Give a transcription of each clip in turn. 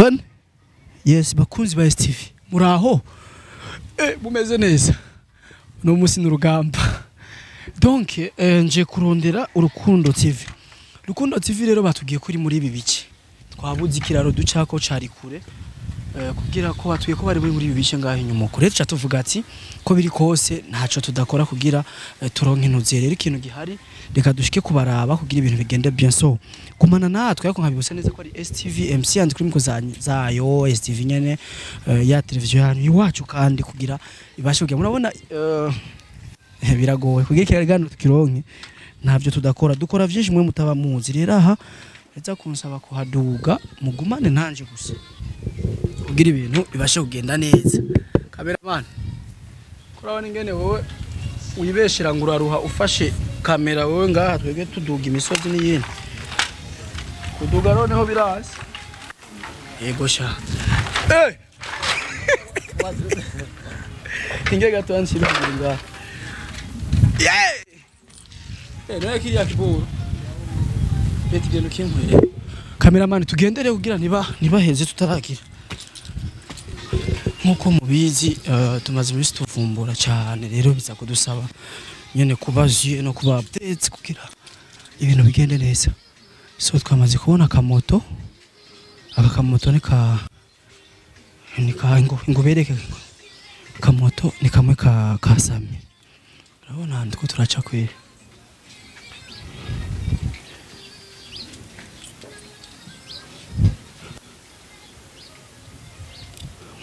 Tone yes bakunzi ba STV muraho bumeze neza no musi n'urugamba donc nje kurondera Urukundo TV. Urukundo TV rero batugiye kuri muri ibi bice twabuze ikiraro ducako cari kure kugira ko batuye ko bari muri ibi bice ngaho inyuma kure cha tuvuga ati ko biri kose ntaco tudakora kugira turonke intuze rero ikintu gihari reka dushike kubaraba kugira ibintu bigende bien so kumana natwe yako nkabibuse neza ko ari STV MC and kuri mko zayo STV nyene ya televiziyo yanyu iwacu kandi kugira ibashe kugira murabona biragoye kugira kiragano tukironke ntabyo tudakora dukora byinshi mwe mutaba muzi rero aha eza kunsaba kuhaduga mugumane ntanje gusa kugira ibintu bibashe kugenda neza cameraman kurabona ingene wowe uyibeshira nguraruha ufashe kamera wowe ngaha twege tuduga imisozi n'iyindi kuduga noneho birazi yego sha inge gato ansira ngaha naye kiriya kiburu beti gendo kinkwere cameraman tugendere kugira niba heze tutaragira nkuko mubizi tumaze imisi tuvumbura cyane rero biza kudusaba nyene kubaziye no kuba updates kugira ibintu bigende neza so twamaze kubona akamoto akamoto ngo bereke kamoto ni kamwe kasamye urabona ndiko turaca kwire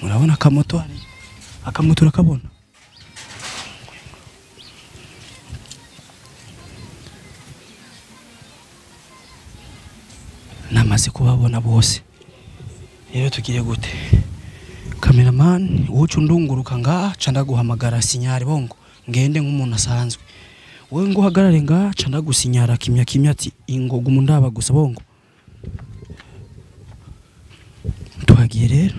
murabona akamoto rakabona namaze kubabona bose rero tugire gute cameraman ucu ndunguruka nga canda guhamagara sinyari bongo ngende nk'umuntu asanzwe wowe ngo hagarare nga canda gusinyara kimya ati ingoga umundaba gusa bongo twagiye rero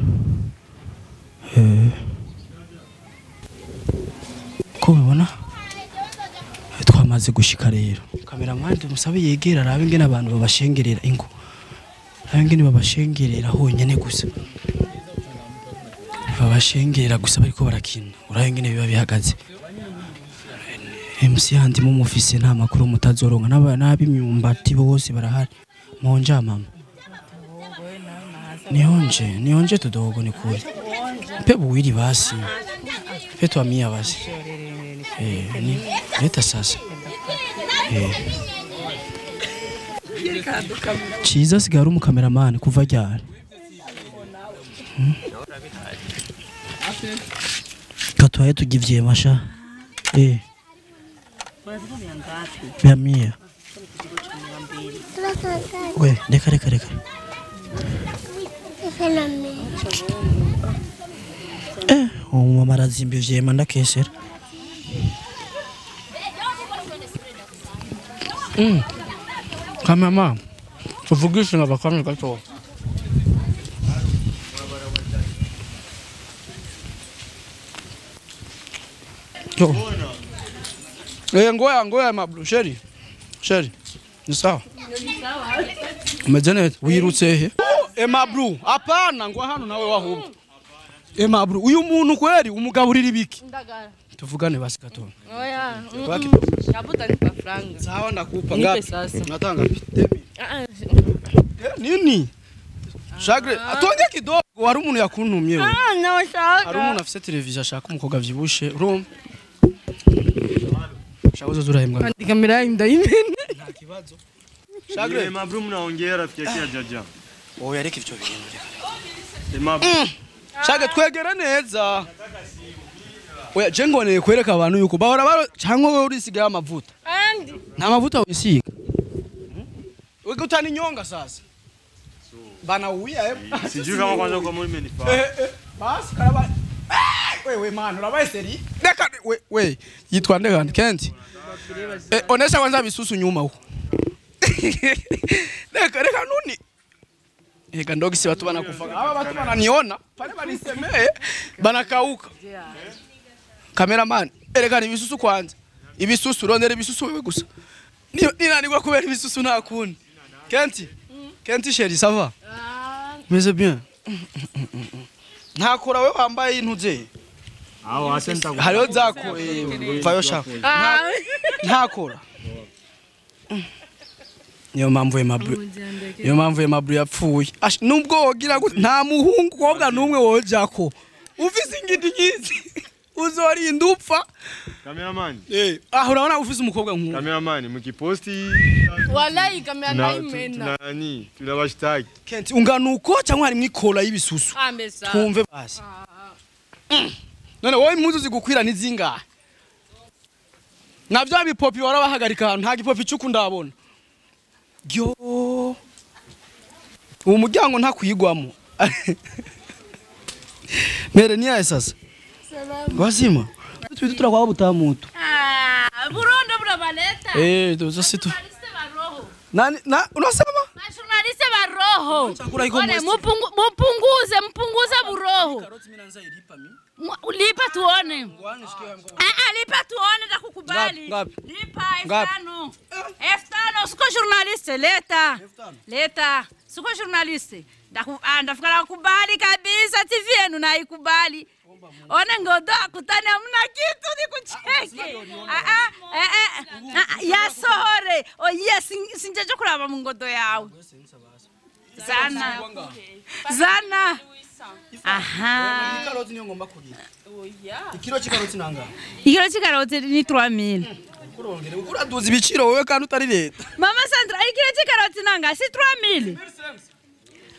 ko bibona twamaze gushika rero cameraman tumusabe yegera arabe ngene abantu babashengerera ingo arabe ngene babashengerera honyene gusa babashengerera gusa bariko barakina urabe ngene biba bihagaze MC handi mu mufise nta makuru mutazoronka n'abimyumbati bose barahari monja mama nionje tudogo ni kuri pebu wili basi petu amia basi ni leta sasa chiza sigaru mu cameraman kuva ryari katwaye tugivye masha bya mia we reka mama arazimba vyema ndakesera kamama tuvugishe n'abakamwe gato ngoya mablu sheri ni sawa umejene wirutse he Mablu hapana ngo hano nawe wahubwo Mablu uyu muntu kweri umugaburira ibiki ndagara tuvugane basi gato oya yabuta nipa franga sawa ndakupa ngapi natanga 50 nini shagre atonge kidogo wari umuntu yakuntumye we no shaka ari umuntu afite televiziyo ashaka umukoga vyibushe rum shabuzo zurahembwa kandi kamera ndayimene nta kibazo shagre Mablu mnaongea rafiki yake jaja oya reka ivyo bintu shaka twegera neza oya jengone kwereka abantu yuko bahora cyangwa wewe urisiga amavuta nta mavuta wisiga wege utani nyonga sasa bana uya sijui kama kwanza kwa muri menifa basi karaba wewe man urabaye seri reka we yitwa ndegandi kenti onesha kwanza bisusu nyuma huko reka nuni ega ndogisi watu banakufa aba watu bananiona pale banisemee banakauka cameraman ereka ibisusu kwanza ibisusu rondere ibisusu wewe gusa ninanigwa kubera ibisusu nta kundi kenti sheri ça va mais c'est bien ntakora we wambaye intuze hariho zako vayo shaka ntakora niyo mpamvu Aimable yapfuye nubwo wogira nta muhungu kobwa numwe wojako ufise ingiti nkizi uzorinda upfa cameraman urabona ufise umukobwa nk'uwo cameraman mukiposti wallahi kamera imena nani tunabashtaki Kenti unganuko cyangwa hari mwikola y'ibisusu twumve basi none wowe impuzu zigukwira nizingahe navyo bipopi warabahagarika nta gipopi cyuko ndabona Yo uwo muryango ntakwigwamo mere niya sasa wazima tutu turakwa butamutu burundo burabaleta dozo situ nani unasema journaliste ba roho one mpunguze buroho lipa tuone lipa tuone ndakukubali lipa F5 siko journaliste leta siko journaliste ndafika kubali kabisa TV yenu naikubali one ngodo akutani hamna kitu nikucheke ya sohore yes sinjeje kuraba mu ngodo yawe zana aha ikaroti niyo ngomba kugira ikiro cy'ikaroti nanga ikiro cy'ikaroti ni 3000 kurongere uraduza ibiciro wowe kandi utari leta mama Sandra ikiro cy'ikaroti nanga si 3000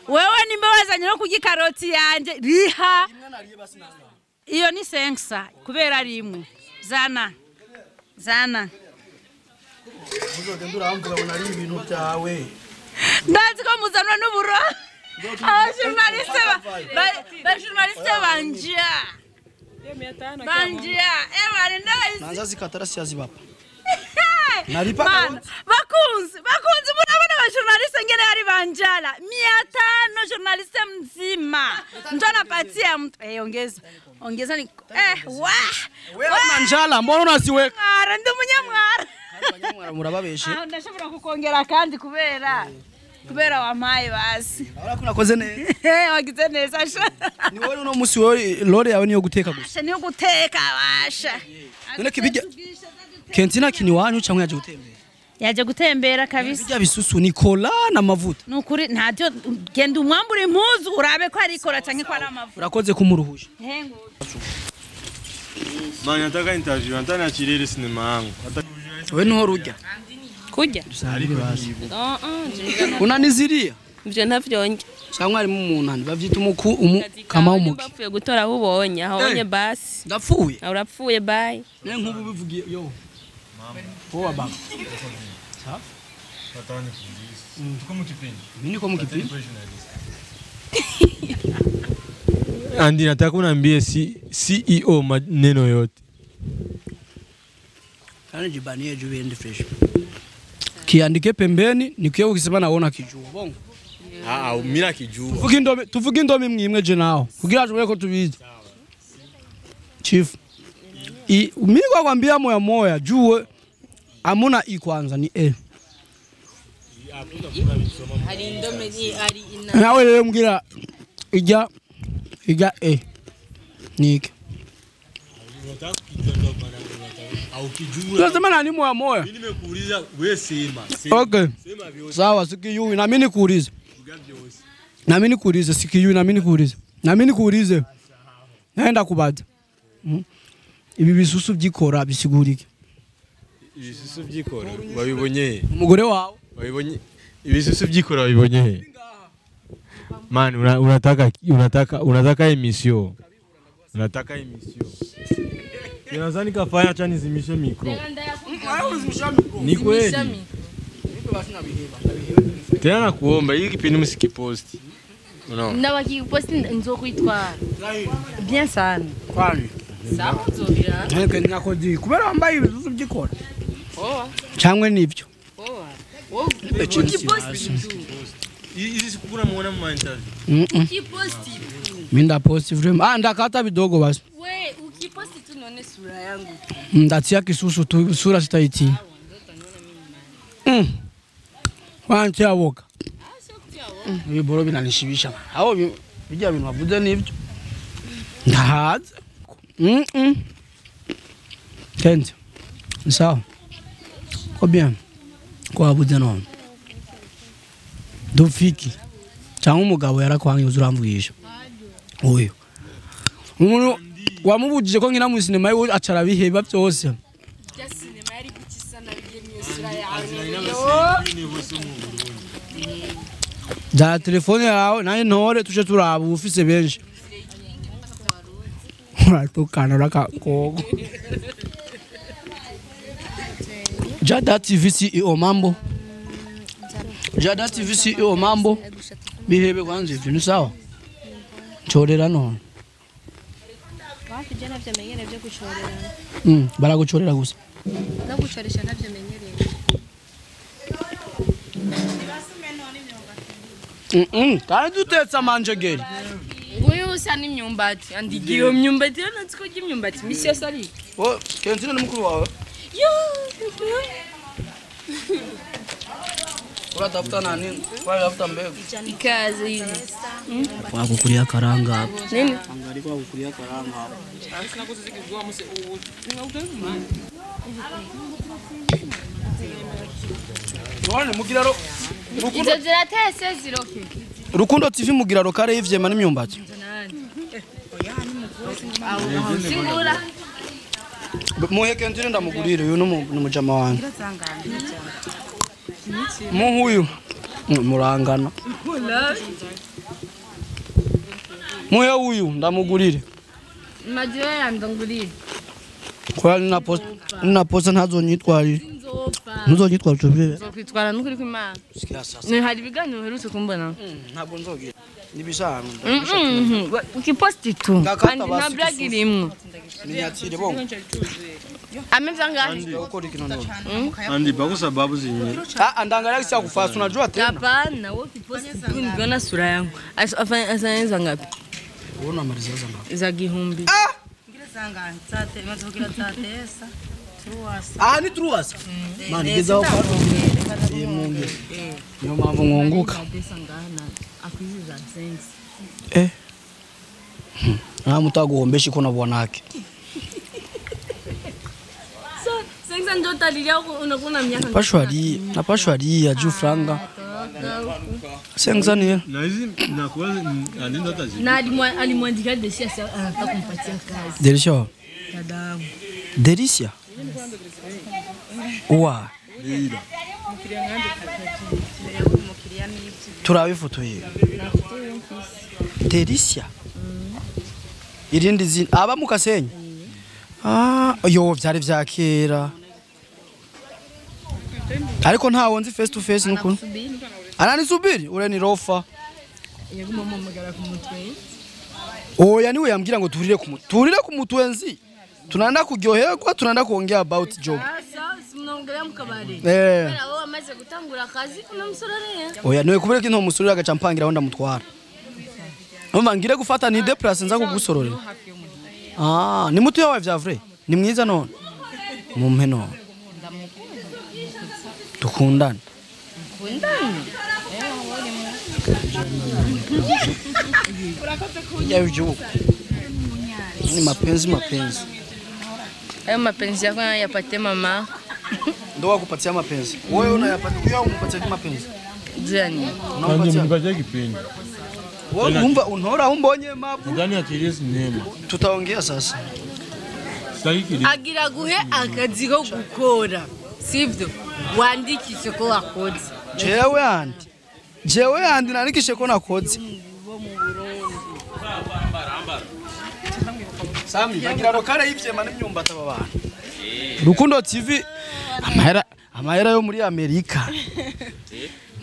wewe nimba wazanye no kugikaroti yanje riha iyo ni 500 kubera ari imwe zana uzogenda uramvuga ngo nari ibintu byawe ndazi ko muzanwa n'uburo journaliste banjia bari ndazi nanza zikatara siyazi baba nalipa bakunzi murabona ba journaliste ngene ari banjala 500 journaliste mzima ndo anapatia mtu ongeza ni wewe manjala mbona unasiweka ara ndi munyamwara abanyamwara murababeshe ndashobora kukongera kandi kubera wamaye basi urako nakoze neza wagize neza sha ni wowe no musi wowe lore yawe niyo guteka gusa niyo guteka basha none kibijya Kentina kini wanyu cyangwa yaje gutembera kabisa bijya bisusu Nicola na mavuta nukuri ntacyo genda umwambure impuzu urabe ko ari ikora cyangwa ko ari amavuta urakoze kumuruhusha manya nataka interview antana chirere sinema yangu wewe niho rujya kujya unaniziria ivyo ntavyonje cyangwa ari mu munani bavyita kama umuki bapfuye gutora ubonye ahonye basi ndapfuye urapfuye bye ne nkubu bivugiye yo poa baba safi patani kundisi tuko mukipindi mimi niko mukipindi Andi nataka uniambie CEO maneno yote kana jibanie juende fresh kiandike pembeni nikiye ukisema naona kijua bongo mimi kijua tuvuge indomi mwimwe je naho kugira tubone ko tubizi chief mimi kwa kwambia moya juwe amuna kwanza ni hari indomi ni ari nawe rero mbwira ijya nike lazima nani moya mimi nimekuuliza wewe sema okay sawa sikiyui na mimi nikuulize sikiyui na mimi nikuulize naenda kubaza ibi bisusu byikora bisigurike ibisusu byikora babibonye umugore wawe babibonye ibisusu byikora babibonye man unataka emission Nadhani kafanya acha nizimishe mikro. Ni kweli. Tena nakuomba hiki kipindi msikiposti. Unaona? Na wakiposti nzokuitwara. Bien sana. Kwani? Sawa nzobira. Neke nakodi kubera wambaye ibisusu byikora. Cyangwe nivyo. Ukiposti Hizi sikuna muona mu interview. ukiposti. Mimi ndaposti vraiment. Ndakata bidogo basi. We ukiposti tu nione sura yangu. Ndatia kisusu tu sura sitaiti. Wancha woka. Hiyo boro binanishibisha. Hao bijya bintu bavuze nibyo ndahaze Kenzi sawa ko bien ko abuze none dufiki cyangwa umugabo yarakwangiye uzuramvugisha oyo umuntu wamubujije ko nkina mu sinema yo acara biheba byose ya sinema yari gukisana bigiye sura yawe da telefone yawe nayo ntore tuje turaba ufise benshi uratukana rakakogo Jada TV CEO mambo Jada TV CEO mambo bihebe kwanze ibyo ni sawa chorera none wafije navyo menyere byo guchorera baraguchorera gusa no guchoresha navyo menyereye kandi utetsa manjegeri uyu usa n'imyumbati andigiye imyumbati natsko y'imyumbati misi yose ari Kenzina ni mukuru wawe yo uratafuta nani uratafuta mbegu ikaze hivi wakukulia karanga hapo nini angali wakukulia karanga hapo None mugiraro izo ziratese ziroke Rukundo TV mugiraro kare y'ivyema n'imyumbati singura muhe Kenzina ndamugurire uyu n'umujama wanjye muhuyu murangana muhe uyu ndamugurire majiwe yandongurire kwa nina posta ntazonyitwarira ntuzonyitwara cyo zokwitwara n'ukuri kw'Imana sasa ni hari ibiganiro uherutse kumbona ntabwo nzogira nibishano ukiposti tu kandi nta brag irimwo ninyatire bongo amevya ngahe ukora ikintu none Andi bako sababu zinye. Andangalia kisa kufasa unajua tena. Hapana, wewe ukiposti tu niona sura yangu. Afanya ngapi? Uona maliza ngapi? Za gihumbi. Ngire zanga nsate mazokira tatesa. Ni truasa. Mani geza uko. Mungu. Nyo mambo ngonguka. Pesa ngana akuiza sense. Mutagombesha iko na bwanake. Senza ndo talilia unakuna miaka. Napashwari ya juu franga. Senza ni. Na hizi nakuwa alinda taji. Na alimwandikia Desia anataka kumpatia kazi. Delisha. Dadamu. Delicia. Wa. Turabe ifoto ye. Delicia. Irindi zina aba mukasenyi. Yo vyari vyakera. Ariko ntawo nzi face to face nuko. Ananisubiri ure ni rofa. Yaguma mumagara ku mutwe. Oya niwe yambwira ngo turire ku mutwenzi. Tunaenda kuryoherwa, tunaenda kuongea about job. Sasa mnaongelea mkabari. Bera wao amaze gutangura akazi unamsororera. Oya niwe kubera kintu musurira agacampangira aho ndamutwara. Umva ngire gufata ni deplace nza kugusororera. Ni mutu yawe vya vrai. Ni mwiza none. Mumpe none. Tukundane. Kundani. Ya ujuku. Ni mapenzi. Hayo mapenzi yako yapate mama. Ndo wakupatia mapenzi. Wewe unayapatia au umpatia mapenzi? Jani. Kanje mkaje kipindi. Wewe umba unora umbonye mabu. Ndani ya Kirisi Nema. Tutaongea sasa. Agira guhe akazi ko gukora. Sivyo? Wandikishe ko wakoze. Jewe andi nanikishe ko nakoze. Sami bagira rokare y'ivyema n'imyumbata babana. Rukundo TV amahera yo muri Amerika.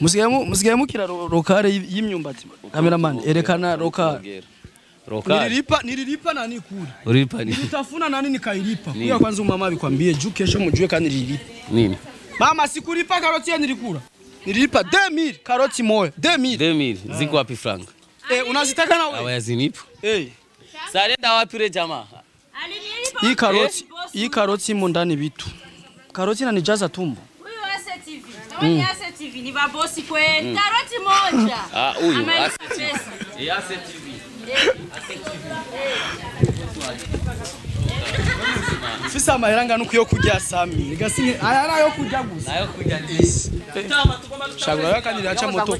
Musigaye mukira rokare y'imyumbati. Cameraman erekana rokare. Nililipa nani kule. Ulipa nini? Nitafuna nani nikailipa. Kwa kwanza mama abikwambie juu kesho mjue kani nililipa. Nini? Mama sikulipa karoti ya nilikula. Nililipa 2000 karoti moja. 2000 ziko wapi franga? Unazitaka na wewe? Hawazinipa. Sarenda wapi re jamaa? Hii karoti imo ndani vitu. Karoti inanijaza tumbo. Huyu Ase TV. Ase TV ni babosi kweli. Karoti moja. Huyu Ase. Ya CTV. Fisa amahera ngana uko yo kurya Sami. Gasinye aya nayo kurya gusa. Nayo kujya. Shagura yakandi acha moto.